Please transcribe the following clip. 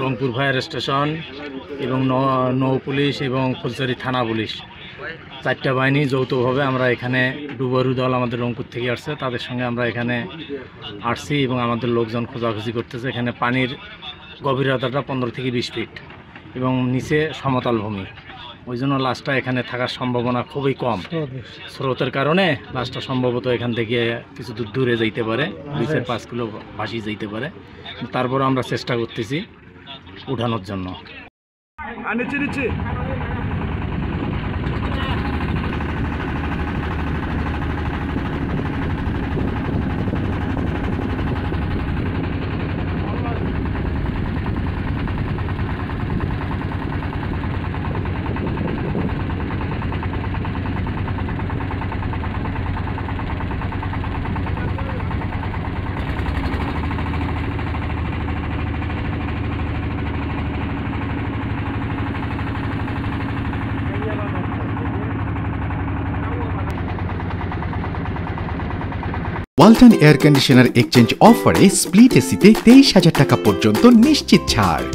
Rangpur fire station এবং নৌ police এবং ফুলছড়ি থানা পুলিশ 4টা বাহিনী যৌথভাবে আমরা এখানে ডুবারু দল আমাদের রংপুর থেকে আসছে, তাদের সঙ্গে আমরা এখানে আসছি এবং আমাদের লোকজন খোঁজাখুঁজি করতেছে। এখানে পানির গভীরতাটা 15 থেকে 20 ফিট এবং নিচে সমতল ভূমি, ওই জন্য লাশটা এখানে থাকার সম্ভাবনা খুবই কম। স্রোতের কারণে লাশটা সম্ভবত এখান থেকে কিছু দূরে যাইতে পারে, 2-5 কিলো ভাসিয়ে যাইতে পারে। তারপর আমরা চেষ্টা করতেছি উঠানোর জন্য। ওয়ালটন এয়ার কন্ডিশনার এক্সচেঞ্জ অফারে স্প্লিট এসিতে 23,000 টাকা পর্যন্ত নিশ্চিত ছাড়।